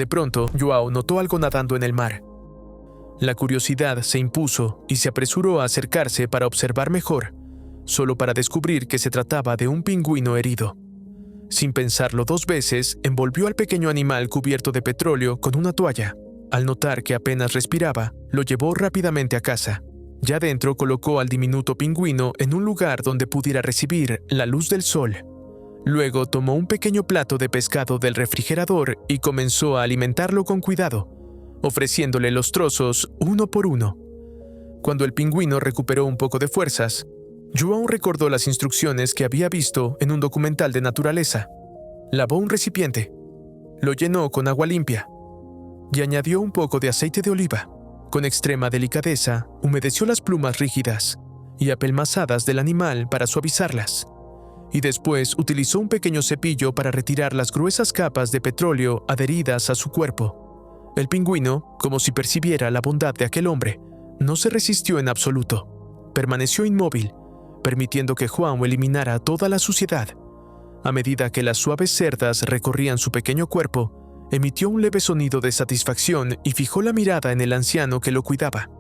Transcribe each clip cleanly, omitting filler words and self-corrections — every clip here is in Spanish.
De pronto, João notó algo nadando en el mar. La curiosidad se impuso y se apresuró a acercarse para observar mejor, solo para descubrir que se trataba de un pingüino herido. Sin pensarlo 2 veces, envolvió al pequeño animal cubierto de petróleo con una toalla. Al notar que apenas respiraba, lo llevó rápidamente a casa. Ya dentro colocó al diminuto pingüino en un lugar donde pudiera recibir la luz del sol. Luego tomó un pequeño plato de pescado del refrigerador y comenzó a alimentarlo con cuidado, ofreciéndole los trozos uno por uno. Cuando el pingüino recuperó un poco de fuerzas, João recordó las instrucciones que había visto en un documental de naturaleza. Lavó un recipiente, lo llenó con agua limpia y añadió un poco de aceite de oliva. Con extrema delicadeza, humedeció las plumas rígidas y apelmazadas del animal para suavizarlas, y después utilizó un pequeño cepillo para retirar las gruesas capas de petróleo adheridas a su cuerpo. El pingüino, como si percibiera la bondad de aquel hombre, no se resistió en absoluto. Permaneció inmóvil, permitiendo que João eliminara toda la suciedad. A medida que las suaves cerdas recorrían su pequeño cuerpo, emitió un leve sonido de satisfacción y fijó la mirada en el anciano que lo cuidaba.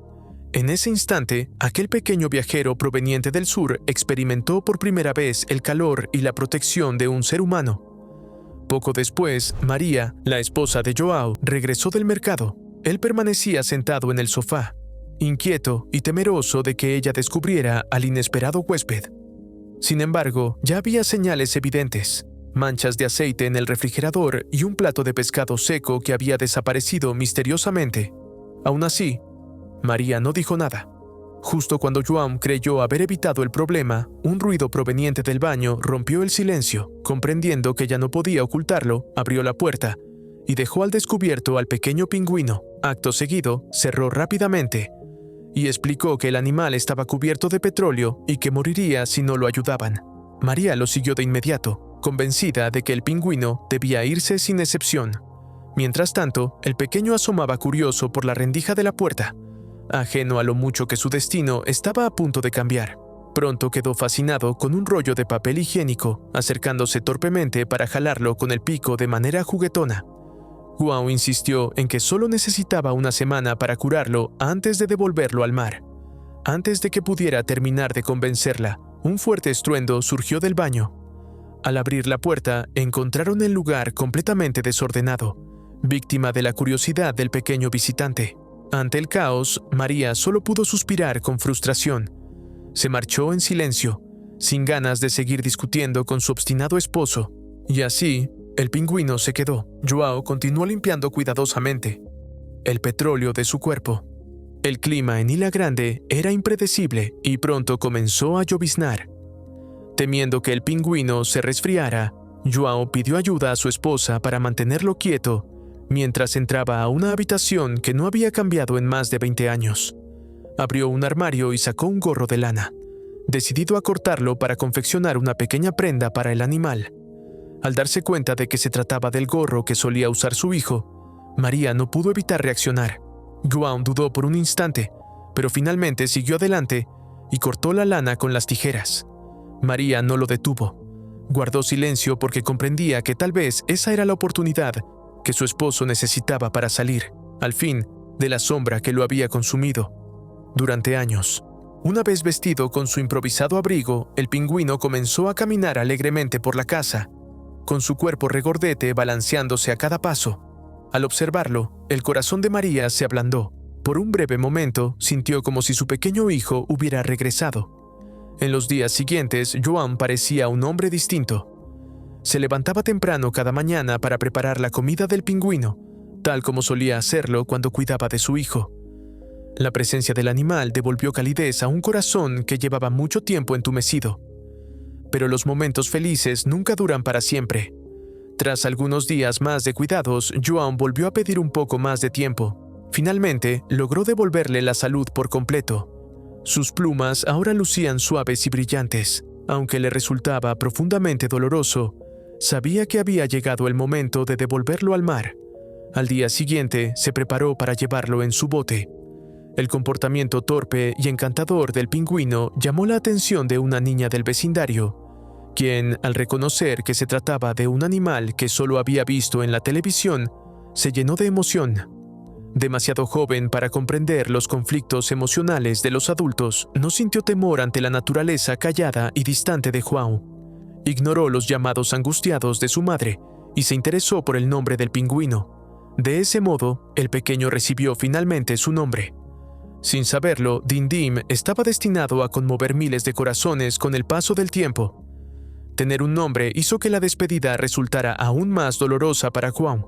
En ese instante, aquel pequeño viajero proveniente del sur experimentó por primera vez el calor y la protección de un ser humano. Poco después, María, la esposa de João, regresó del mercado. Él permanecía sentado en el sofá, inquieto y temeroso de que ella descubriera al inesperado huésped. Sin embargo, ya había señales evidentes: manchas de aceite en el refrigerador y un plato de pescado seco que había desaparecido misteriosamente. Aún así, María no dijo nada. Justo cuando João creyó haber evitado el problema, un ruido proveniente del baño rompió el silencio. Comprendiendo que ya no podía ocultarlo, abrió la puerta y dejó al descubierto al pequeño pingüino. Acto seguido, cerró rápidamente y explicó que el animal estaba cubierto de petróleo y que moriría si no lo ayudaban. María lo siguió de inmediato, convencida de que el pingüino debía irse sin excepción. Mientras tanto, el pequeño asomaba curioso por la rendija de la puerta, ajeno a lo mucho que su destino estaba a punto de cambiar. Pronto quedó fascinado con un rollo de papel higiénico, acercándose torpemente para jalarlo con el pico de manera juguetona. João insistió en que solo necesitaba una semana para curarlo antes de devolverlo al mar. Antes de que pudiera terminar de convencerla, un fuerte estruendo surgió del baño. Al abrir la puerta, encontraron el lugar completamente desordenado, víctima de la curiosidad del pequeño visitante. Ante el caos, María solo pudo suspirar con frustración. Se marchó en silencio, sin ganas de seguir discutiendo con su obstinado esposo. Y así, el pingüino se quedó. João continuó limpiando cuidadosamente el petróleo de su cuerpo. El clima en Ilha Grande era impredecible y pronto comenzó a lloviznar. Temiendo que el pingüino se resfriara, João pidió ayuda a su esposa para mantenerlo quieto mientras entraba a una habitación que no había cambiado en más de 20 años. Abrió un armario y sacó un gorro de lana, decidido a cortarlo para confeccionar una pequeña prenda para el animal. Al darse cuenta de que se trataba del gorro que solía usar su hijo, María no pudo evitar reaccionar. João dudó por un instante, pero finalmente siguió adelante y cortó la lana con las tijeras. María no lo detuvo. Guardó silencio porque comprendía que tal vez esa era la oportunidad que su esposo necesitaba para salir, al fin, de la sombra que lo había consumido durante años. Una vez vestido con su improvisado abrigo, el pingüino comenzó a caminar alegremente por la casa, con su cuerpo regordete balanceándose a cada paso. Al observarlo, el corazón de María se ablandó. Por un breve momento, sintió como si su pequeño hijo hubiera regresado. En los días siguientes, João parecía un hombre distinto. Se levantaba temprano cada mañana para preparar la comida del pingüino, tal como solía hacerlo cuando cuidaba de su hijo. La presencia del animal devolvió calidez a un corazón que llevaba mucho tiempo entumecido. Pero los momentos felices nunca duran para siempre. Tras algunos días más de cuidados, João volvió a pedir un poco más de tiempo. Finalmente, logró devolverle la salud por completo. Sus plumas ahora lucían suaves y brillantes. Aunque le resultaba profundamente doloroso, sabía que había llegado el momento de devolverlo al mar. Al día siguiente, se preparó para llevarlo en su bote. El comportamiento torpe y encantador del pingüino llamó la atención de una niña del vecindario, quien, al reconocer que se trataba de un animal que solo había visto en la televisión, se llenó de emoción. Demasiado joven para comprender los conflictos emocionales de los adultos, no sintió temor ante la naturaleza callada y distante de João. Ignoró los llamados angustiados de su madre y se interesó por el nombre del pingüino. De ese modo, el pequeño recibió finalmente su nombre. Sin saberlo, Dindim estaba destinado a conmover miles de corazones con el paso del tiempo. Tener un nombre hizo que la despedida resultara aún más dolorosa para João,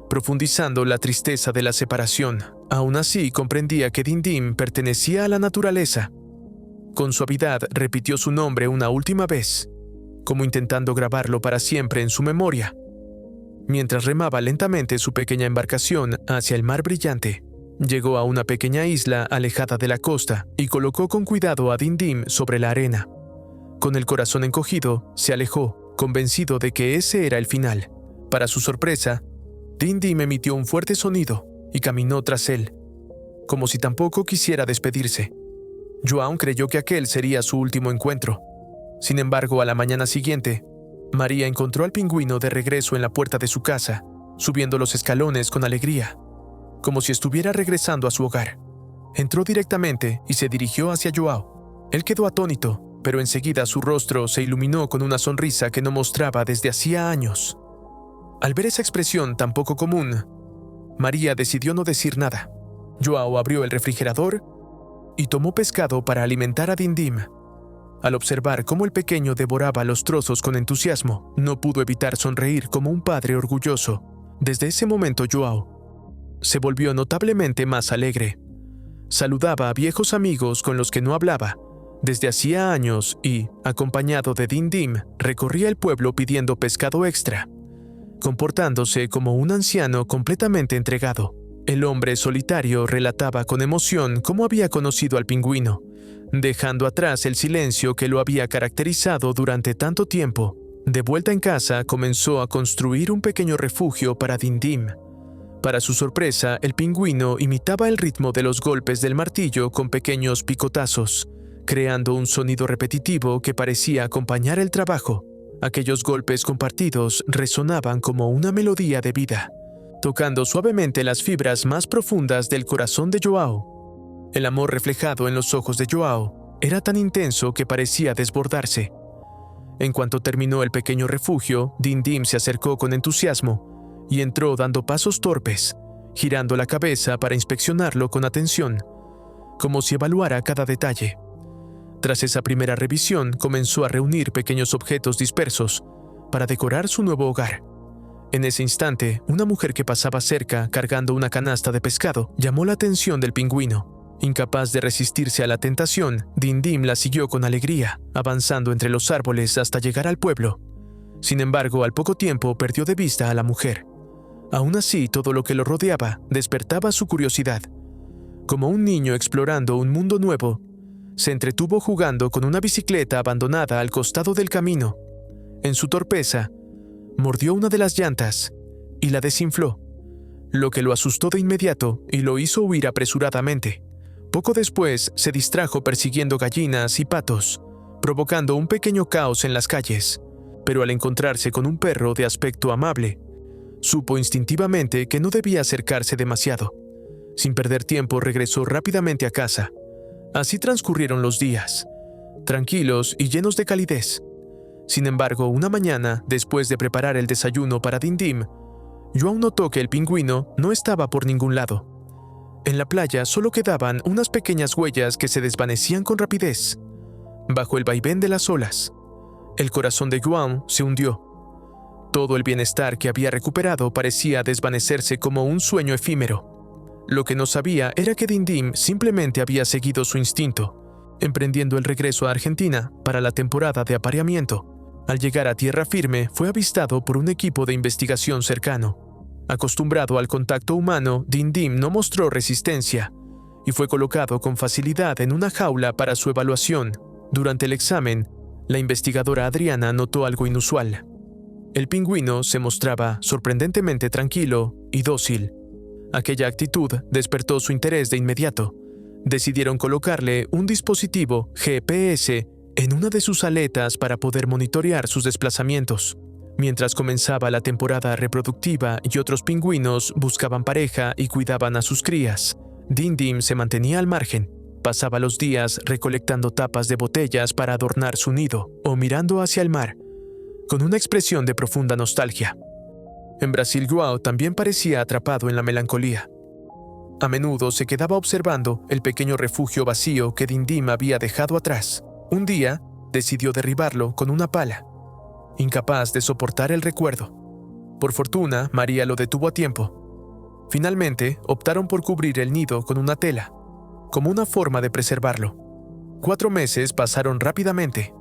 profundizando la tristeza de la separación. Aún así, comprendía que Dindim pertenecía a la naturaleza. Con suavidad repitió su nombre una última vez, como intentando grabarlo para siempre en su memoria. Mientras remaba lentamente su pequeña embarcación hacia el mar brillante, llegó a una pequeña isla alejada de la costa y colocó con cuidado a Dindim sobre la arena. Con el corazón encogido, se alejó, convencido de que ese era el final. Para su sorpresa, Dindim emitió un fuerte sonido y caminó tras él, como si tampoco quisiera despedirse. João creyó que aquel sería su último encuentro. Sin embargo, a la mañana siguiente, María encontró al pingüino de regreso en la puerta de su casa, subiendo los escalones con alegría, como si estuviera regresando a su hogar. Entró directamente y se dirigió hacia João. Él quedó atónito, pero enseguida su rostro se iluminó con una sonrisa que no mostraba desde hacía años. Al ver esa expresión tan poco común, María decidió no decir nada. João abrió el refrigerador y tomó pescado para alimentar a Dindim. Al observar cómo el pequeño devoraba los trozos con entusiasmo, no pudo evitar sonreír como un padre orgulloso. Desde ese momento João se volvió notablemente más alegre. Saludaba a viejos amigos con los que no hablaba desde hacía años y, acompañado de Dindim, recorría el pueblo pidiendo pescado extra, comportándose como un anciano completamente entregado. El hombre solitario relataba con emoción cómo había conocido al pingüino, dejando atrás el silencio que lo había caracterizado durante tanto tiempo. De vuelta en casa, comenzó a construir un pequeño refugio para Dindim. Para su sorpresa, el pingüino imitaba el ritmo de los golpes del martillo con pequeños picotazos, creando un sonido repetitivo que parecía acompañar el trabajo. Aquellos golpes compartidos resonaban como una melodía de vida, tocando suavemente las fibras más profundas del corazón de João. El amor reflejado en los ojos de João era tan intenso que parecía desbordarse. En cuanto terminó el pequeño refugio, Dindim se acercó con entusiasmo y entró dando pasos torpes, girando la cabeza para inspeccionarlo con atención, como si evaluara cada detalle. Tras esa primera revisión, comenzó a reunir pequeños objetos dispersos para decorar su nuevo hogar. En ese instante, una mujer que pasaba cerca cargando una canasta de pescado llamó la atención del pingüino. Incapaz de resistirse a la tentación, Dindim la siguió con alegría, avanzando entre los árboles hasta llegar al pueblo. Sin embargo, al poco tiempo perdió de vista a la mujer. Aún así, todo lo que lo rodeaba despertaba su curiosidad. Como un niño explorando un mundo nuevo, se entretuvo jugando con una bicicleta abandonada al costado del camino. En su torpeza, mordió una de las llantas y la desinfló, lo que lo asustó de inmediato y lo hizo huir apresuradamente. Poco después, se distrajo persiguiendo gallinas y patos, provocando un pequeño caos en las calles. Pero al encontrarse con un perro de aspecto amable, supo instintivamente que no debía acercarse demasiado. Sin perder tiempo, regresó rápidamente a casa. Así transcurrieron los días, tranquilos y llenos de calidez. Sin embargo, una mañana, después de preparar el desayuno para Dindim, João notó que el pingüino no estaba por ningún lado. En la playa solo quedaban unas pequeñas huellas que se desvanecían con rapidez, bajo el vaivén de las olas. El corazón de João se hundió. Todo el bienestar que había recuperado parecía desvanecerse como un sueño efímero. Lo que no sabía era que Dindim simplemente había seguido su instinto, emprendiendo el regreso a Argentina para la temporada de apareamiento. Al llegar a tierra firme, fue avistado por un equipo de investigación cercano. Acostumbrado al contacto humano, Dindim no mostró resistencia y fue colocado con facilidad en una jaula para su evaluación. Durante el examen, la investigadora Adriana notó algo inusual. El pingüino se mostraba sorprendentemente tranquilo y dócil. Aquella actitud despertó su interés de inmediato. Decidieron colocarle un dispositivo GPS en una de sus aletas para poder monitorear sus desplazamientos. Mientras comenzaba la temporada reproductiva y otros pingüinos buscaban pareja y cuidaban a sus crías, Dim Dim se mantenía al margen. Pasaba los días recolectando tapas de botellas para adornar su nido o mirando hacia el mar, con una expresión de profunda nostalgia. En Brasil, João también parecía atrapado en la melancolía. A menudo se quedaba observando el pequeño refugio vacío que Dim Dim había dejado atrás. Un día, decidió derribarlo con una pala, incapaz de soportar el recuerdo. Por fortuna, María lo detuvo a tiempo. Finalmente, optaron por cubrir el nido con una tela, como una forma de preservarlo. 4 meses pasaron rápidamente.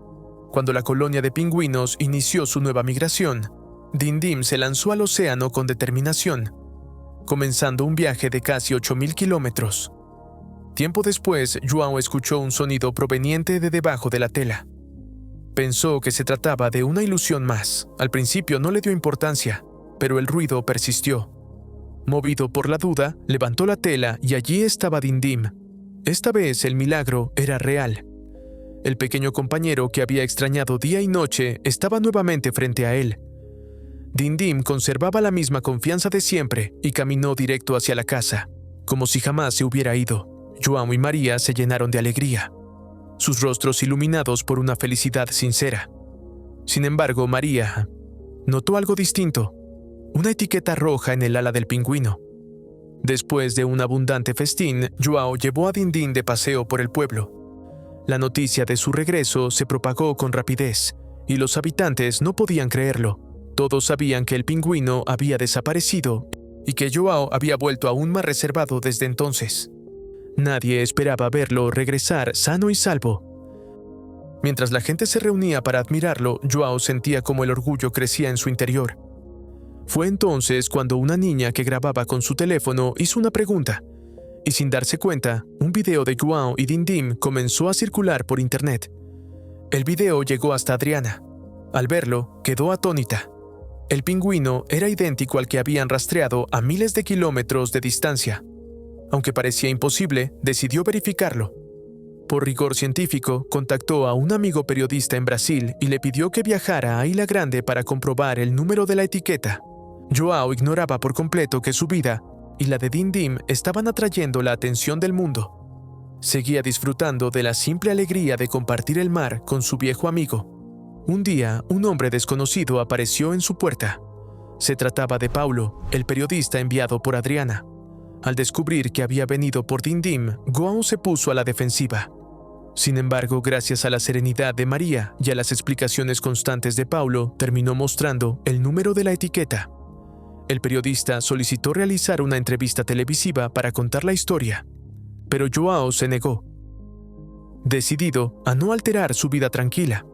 Cuando la colonia de pingüinos inició su nueva migración, Dim Dim se lanzó al océano con determinación, comenzando un viaje de casi 8.000 kilómetros. Tiempo después, João escuchó un sonido proveniente de debajo de la tela. Pensó que se trataba de una ilusión más. Al principio no le dio importancia, pero el ruido persistió. Movido por la duda, levantó la tela y allí estaba Dim Dim. Esta vez el milagro era real. El pequeño compañero que había extrañado día y noche estaba nuevamente frente a él. Dim Dim conservaba la misma confianza de siempre y caminó directo hacia la casa, como si jamás se hubiera ido. João y María se llenaron de alegría, sus rostros iluminados por una felicidad sincera. Sin embargo, María notó algo distinto, una etiqueta roja en el ala del pingüino. Después de un abundante festín, João llevó a Dim Dim de paseo por el pueblo. La noticia de su regreso se propagó con rapidez, y los habitantes no podían creerlo. Todos sabían que el pingüino había desaparecido y que João había vuelto aún más reservado desde entonces. Nadie esperaba verlo regresar sano y salvo. Mientras la gente se reunía para admirarlo, João sentía como el orgullo crecía en su interior. Fue entonces cuando una niña que grababa con su teléfono hizo una pregunta, y sin darse cuenta, un video de João y Dim Dim comenzó a circular por internet. El video llegó hasta Adriana. Al verlo, quedó atónita. El pingüino era idéntico al que habían rastreado a miles de kilómetros de distancia. Aunque parecía imposible, decidió verificarlo. Por rigor científico, contactó a un amigo periodista en Brasil y le pidió que viajara a Ilha Grande para comprobar el número de la etiqueta. João ignoraba por completo que su vida y la de Dim Dim estaban atrayendo la atención del mundo. Seguía disfrutando de la simple alegría de compartir el mar con su viejo amigo. Un día, un hombre desconocido apareció en su puerta. Se trataba de Paulo, el periodista enviado por Adriana. Al descubrir que había venido por Dim Dim, João se puso a la defensiva. Sin embargo, gracias a la serenidad de María y a las explicaciones constantes de Paulo, terminó mostrando el número de la etiqueta. El periodista solicitó realizar una entrevista televisiva para contar la historia, pero João se negó, decidido a no alterar su vida tranquila.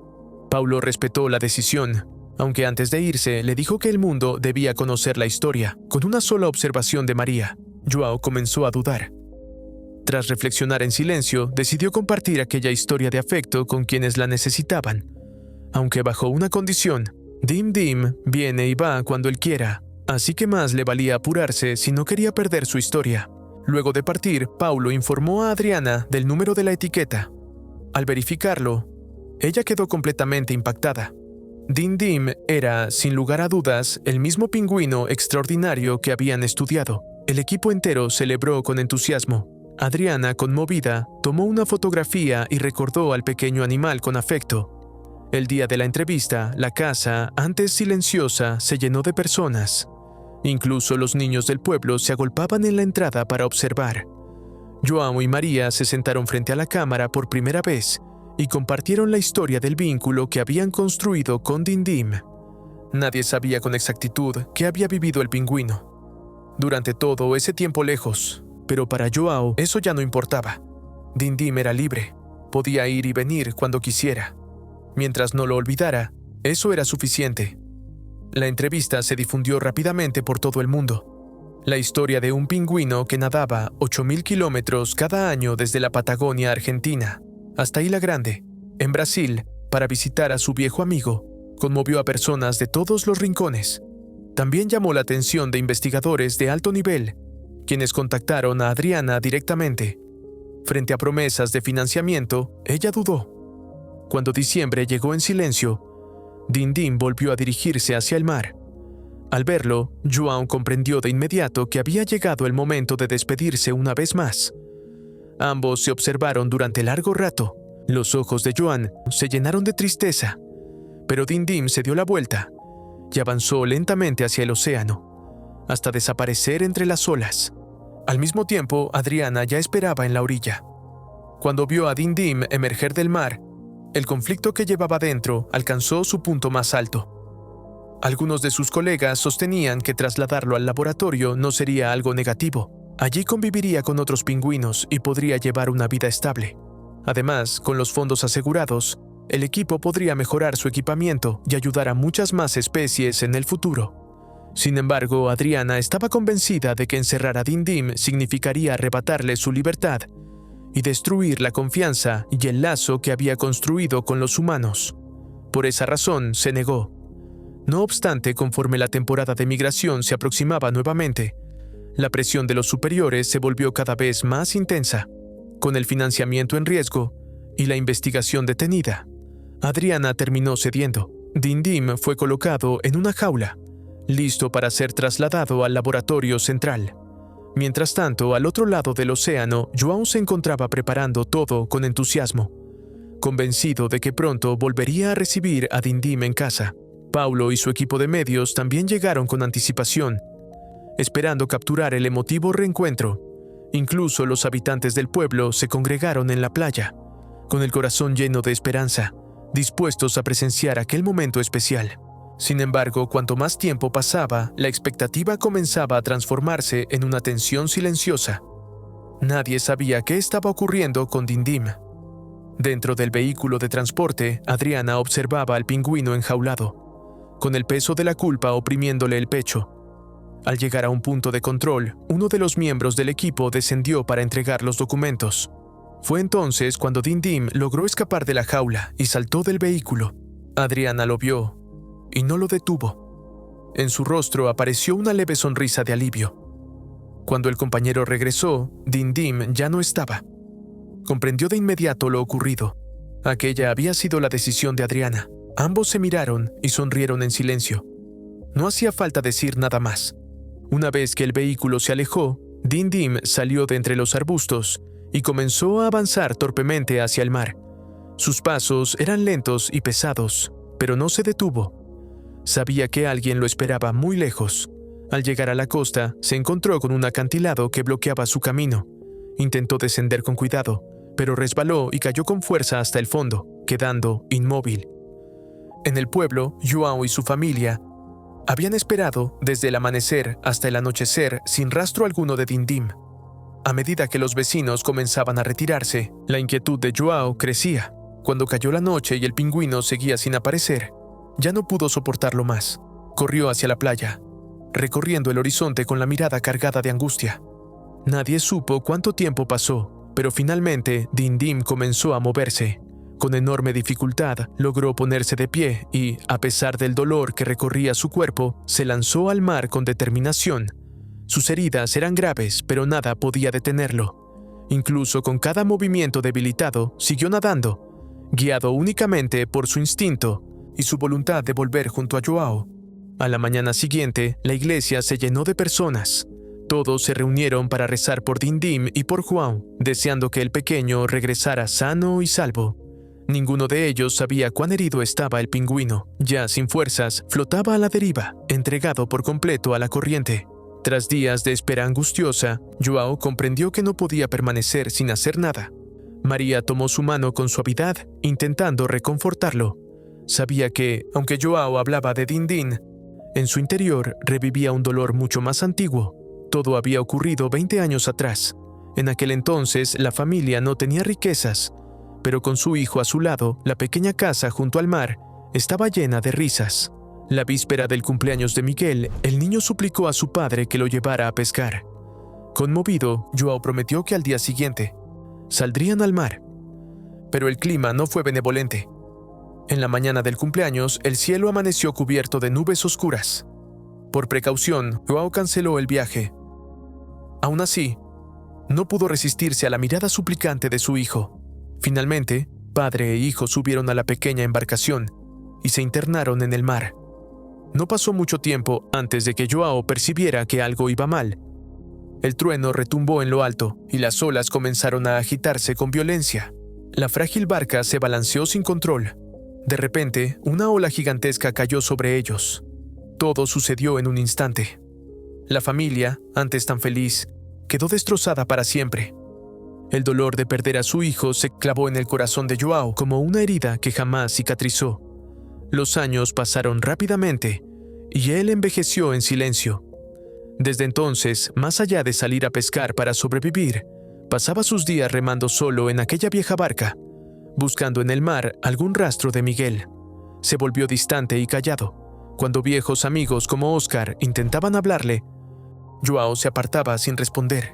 Paulo respetó la decisión, aunque antes de irse le dijo que el mundo debía conocer la historia. Con una sola observación de María, João comenzó a dudar. Tras reflexionar en silencio, decidió compartir aquella historia de afecto con quienes la necesitaban, aunque bajo una condición: Dim Dim viene y va cuando él quiera, así que más le valía apurarse si no quería perder su historia. Luego de partir, Paulo informó a Adriana del número de la etiqueta. Al verificarlo, ella quedó completamente impactada. Dim Dim era, sin lugar a dudas, el mismo pingüino extraordinario que habían estudiado. El equipo entero celebró con entusiasmo. Adriana, conmovida, tomó una fotografía y recordó al pequeño animal con afecto. El día de la entrevista, la casa, antes silenciosa, se llenó de personas. Incluso los niños del pueblo se agolpaban en la entrada para observar. João y María se sentaron frente a la cámara por primera vez y compartieron la historia del vínculo que habían construido con Dim Dim. Nadie sabía con exactitud qué había vivido el pingüino durante todo ese tiempo lejos, pero para João eso ya no importaba. Dim Dim era libre, podía ir y venir cuando quisiera. Mientras no lo olvidara, eso era suficiente. La entrevista se difundió rápidamente por todo el mundo. La historia de un pingüino que nadaba 8.000 kilómetros cada año desde la Patagonia Argentina hasta Ilha Grande, en Brasil, para visitar a su viejo amigo, conmovió a personas de todos los rincones. También llamó la atención de investigadores de alto nivel, quienes contactaron a Adriana directamente. Frente a promesas de financiamiento, ella dudó. Cuando diciembre llegó en silencio, Dindim volvió a dirigirse hacia el mar. Al verlo, João comprendió de inmediato que había llegado el momento de despedirse una vez más. Ambos se observaron durante largo rato. Los ojos de João se llenaron de tristeza, pero Dindim se dio la vuelta y avanzó lentamente hacia el océano, hasta desaparecer entre las olas. Al mismo tiempo, Adriana ya esperaba en la orilla. Cuando vio a Dindim emerger del mar, el conflicto que llevaba dentro alcanzó su punto más alto. Algunos de sus colegas sostenían que trasladarlo al laboratorio no sería algo negativo. Allí conviviría con otros pingüinos y podría llevar una vida estable. Además, con los fondos asegurados, el equipo podría mejorar su equipamiento y ayudar a muchas más especies en el futuro. Sin embargo, Adriana estaba convencida de que encerrar a Dindim significaría arrebatarle su libertad y destruir la confianza y el lazo que había construido con los humanos. Por esa razón, se negó. No obstante, conforme la temporada de migración se aproximaba nuevamente, la presión de los superiores se volvió cada vez más intensa. Con el financiamiento en riesgo y la investigación detenida, Adriana terminó cediendo. Dindim fue colocado en una jaula, listo para ser trasladado al laboratorio central. Mientras tanto, al otro lado del océano, João se encontraba preparando todo con entusiasmo, convencido de que pronto volvería a recibir a Dindim en casa. Paulo y su equipo de medios también llegaron con anticipación, esperando capturar el emotivo reencuentro. Incluso los habitantes del pueblo se congregaron en la playa, con el corazón lleno de esperanza, dispuestos a presenciar aquel momento especial. Sin embargo, cuanto más tiempo pasaba, la expectativa comenzaba a transformarse en una tensión silenciosa. Nadie sabía qué estaba ocurriendo con Dindim. Dentro del vehículo de transporte, Adriana observaba al pingüino enjaulado, con el peso de la culpa oprimiéndole el pecho. Al llegar a un punto de control, uno de los miembros del equipo descendió para entregar los documentos. Fue entonces cuando Dindim logró escapar de la jaula y saltó del vehículo. Adriana lo vio y no lo detuvo. En su rostro apareció una leve sonrisa de alivio. Cuando el compañero regresó, Dindim ya no estaba. Comprendió de inmediato lo ocurrido. Aquella había sido la decisión de Adriana. Ambos se miraron y sonrieron en silencio. No hacía falta decir nada más. Una vez que el vehículo se alejó, Dindim salió de entre los arbustos y comenzó a avanzar torpemente hacia el mar. Sus pasos eran lentos y pesados, pero no se detuvo. Sabía que alguien lo esperaba muy lejos. Al llegar a la costa, se encontró con un acantilado que bloqueaba su camino. Intentó descender con cuidado, pero resbaló y cayó con fuerza hasta el fondo, quedando inmóvil. En el pueblo, João y su familia habían esperado desde el amanecer hasta el anochecer sin rastro alguno de Dindim. A medida que los vecinos comenzaban a retirarse, la inquietud de João crecía. Cuando cayó la noche y el pingüino seguía sin aparecer, ya no pudo soportarlo más. Corrió hacia la playa, recorriendo el horizonte con la mirada cargada de angustia. Nadie supo cuánto tiempo pasó, pero finalmente Dindim comenzó a moverse. Con enorme dificultad logró ponerse de pie y, a pesar del dolor que recorría su cuerpo, se lanzó al mar con determinación. Sus heridas eran graves, pero nada podía detenerlo. Incluso con cada movimiento debilitado, siguió nadando, guiado únicamente por su instinto y su voluntad de volver junto a João. A la mañana siguiente, la iglesia se llenó de personas. Todos se reunieron para rezar por Dindim y por João, deseando que el pequeño regresara sano y salvo. Ninguno de ellos sabía cuán herido estaba el pingüino. Ya sin fuerzas, flotaba a la deriva, entregado por completo a la corriente. Tras días de espera angustiosa, João comprendió que no podía permanecer sin hacer nada. María tomó su mano con suavidad, intentando reconfortarlo. Sabía que, aunque João hablaba de Dindim, en su interior revivía un dolor mucho más antiguo. Todo había ocurrido 20 años atrás. En aquel entonces, la familia no tenía riquezas, pero con su hijo a su lado, la pequeña casa junto al mar estaba llena de risas. La víspera del cumpleaños de Miguel, el niño suplicó a su padre que lo llevara a pescar. Conmovido, João prometió que al día siguiente saldrían al mar. Pero el clima no fue benevolente. En la mañana del cumpleaños, el cielo amaneció cubierto de nubes oscuras. Por precaución, João canceló el viaje. Aún así, no pudo resistirse a la mirada suplicante de su hijo. Finalmente, padre e hijo subieron a la pequeña embarcación y se internaron en el mar. No pasó mucho tiempo antes de que João percibiera que algo iba mal. El trueno retumbó en lo alto y las olas comenzaron a agitarse con violencia. La frágil barca se balanceó sin control. De repente, una ola gigantesca cayó sobre ellos. Todo sucedió en un instante. La familia, antes tan feliz, quedó destrozada para siempre. El dolor de perder a su hijo se clavó en el corazón de João como una herida que jamás cicatrizó. Los años pasaron rápidamente y él envejeció en silencio. Desde entonces, más allá de salir a pescar para sobrevivir, pasaba sus días remando solo en aquella vieja barca, buscando en el mar algún rastro de Miguel. Se volvió distante y callado. Cuando viejos amigos como Oscar intentaban hablarle, João se apartaba sin responder.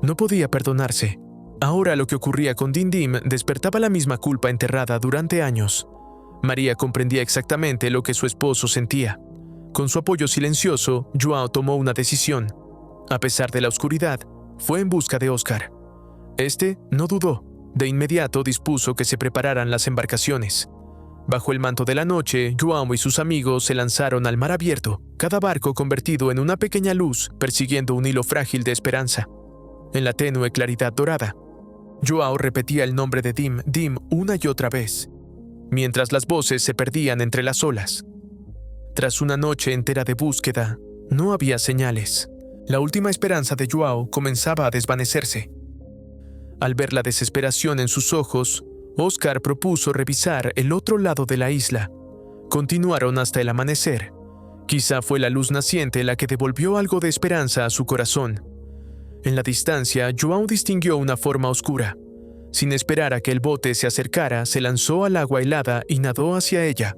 No podía perdonarse. Ahora lo que ocurría con Dindim despertaba la misma culpa enterrada durante años. María comprendía exactamente lo que su esposo sentía. Con su apoyo silencioso, João tomó una decisión. A pesar de la oscuridad, fue en busca de Oscar. Este no dudó. De inmediato dispuso que se prepararan las embarcaciones. Bajo el manto de la noche, João y sus amigos se lanzaron al mar abierto, cada barco convertido en una pequeña luz, persiguiendo un hilo frágil de esperanza. En la tenue claridad dorada, João repetía el nombre de Dim una y otra vez, mientras las voces se perdían entre las olas. Tras una noche entera de búsqueda, no había señales. La última esperanza de João comenzaba a desvanecerse. Al ver la desesperación en sus ojos, Oscar propuso revisar el otro lado de la isla. Continuaron hasta el amanecer. Quizá fue la luz naciente la que devolvió algo de esperanza a su corazón. En la distancia, João distinguió una forma oscura. Sin esperar a que el bote se acercara, se lanzó al agua helada y nadó hacia ella.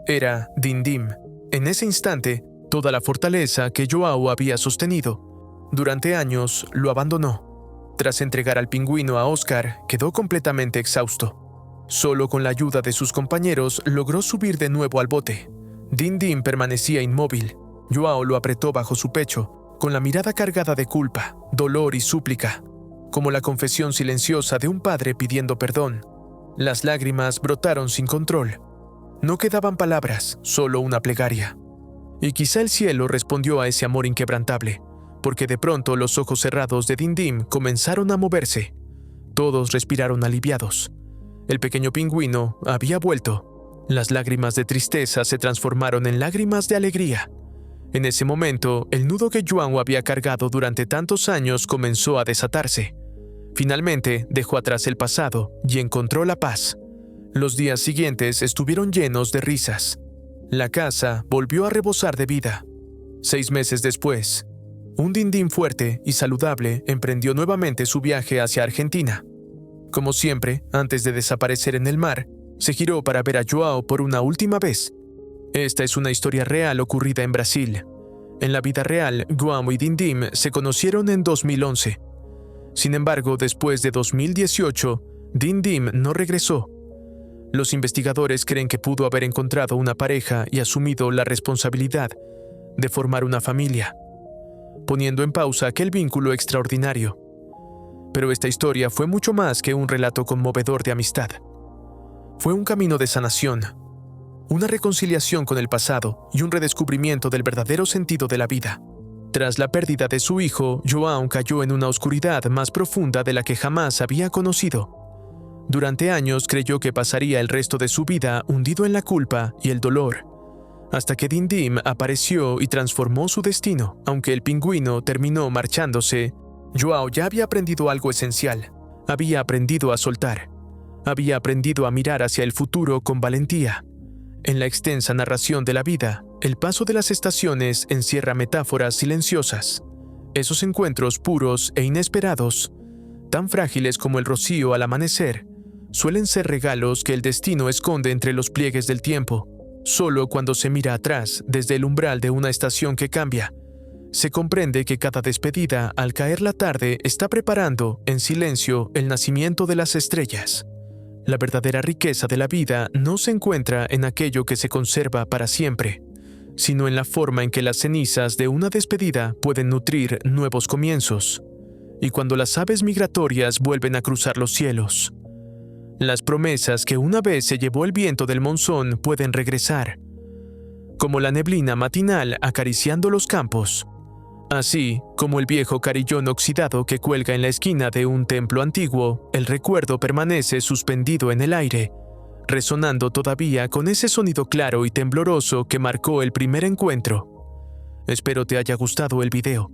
Era Dindim. En ese instante, toda la fortaleza que João había sostenido durante años lo abandonó. Tras entregar al pingüino a Oscar, quedó completamente exhausto. Solo con la ayuda de sus compañeros logró subir de nuevo al bote. Dindim permanecía inmóvil. João lo apretó bajo su pecho, con la mirada cargada de culpa, dolor y súplica, como la confesión silenciosa de un padre pidiendo perdón. Las lágrimas brotaron sin control. No quedaban palabras, solo una plegaria. Y quizá el cielo respondió a ese amor inquebrantable, porque de pronto los ojos cerrados de Dindim comenzaron a moverse. Todos respiraron aliviados. El pequeño pingüino había vuelto. Las lágrimas de tristeza se transformaron en lágrimas de alegría. En ese momento, el nudo que João había cargado durante tantos años comenzó a desatarse. Finalmente, dejó atrás el pasado y encontró la paz. Los días siguientes estuvieron llenos de risas. La casa volvió a rebosar de vida. 6 meses después, un Dindim fuerte y saludable emprendió nuevamente su viaje hacia Argentina. Como siempre, antes de desaparecer en el mar, se giró para ver a João por una última vez. Esta es una historia real ocurrida en Brasil. En la vida real, João y Dindim se conocieron en 2011. Sin embargo, después de 2018, Dindim no regresó. Los investigadores creen que pudo haber encontrado una pareja y asumido la responsabilidad de formar una familia, poniendo en pausa aquel vínculo extraordinario. Pero esta historia fue mucho más que un relato conmovedor de amistad. Fue un camino de sanación, una reconciliación con el pasado y un redescubrimiento del verdadero sentido de la vida. Tras la pérdida de su hijo, João cayó en una oscuridad más profunda de la que jamás había conocido. Durante años creyó que pasaría el resto de su vida hundido en la culpa y el dolor, hasta que Dindim apareció y transformó su destino. Aunque el pingüino terminó marchándose, João ya había aprendido algo esencial. Había aprendido a soltar. Había aprendido a mirar hacia el futuro con valentía. En la extensa narración de la vida, el paso de las estaciones encierra metáforas silenciosas. Esos encuentros puros e inesperados, tan frágiles como el rocío al amanecer, suelen ser regalos que el destino esconde entre los pliegues del tiempo. Solo cuando se mira atrás, desde el umbral de una estación que cambia, se comprende que cada despedida, al caer la tarde, está preparando, en silencio, el nacimiento de las estrellas. La verdadera riqueza de la vida no se encuentra en aquello que se conserva para siempre, sino en la forma en que las cenizas de una despedida pueden nutrir nuevos comienzos, y cuando las aves migratorias vuelven a cruzar los cielos. Las promesas que una vez se llevó el viento del monzón pueden regresar, como la neblina matinal acariciando los campos, así como el viejo carillón oxidado que cuelga en la esquina de un templo antiguo. El recuerdo permanece suspendido en el aire, resonando todavía con ese sonido claro y tembloroso que marcó el primer encuentro. Espero te haya gustado el video.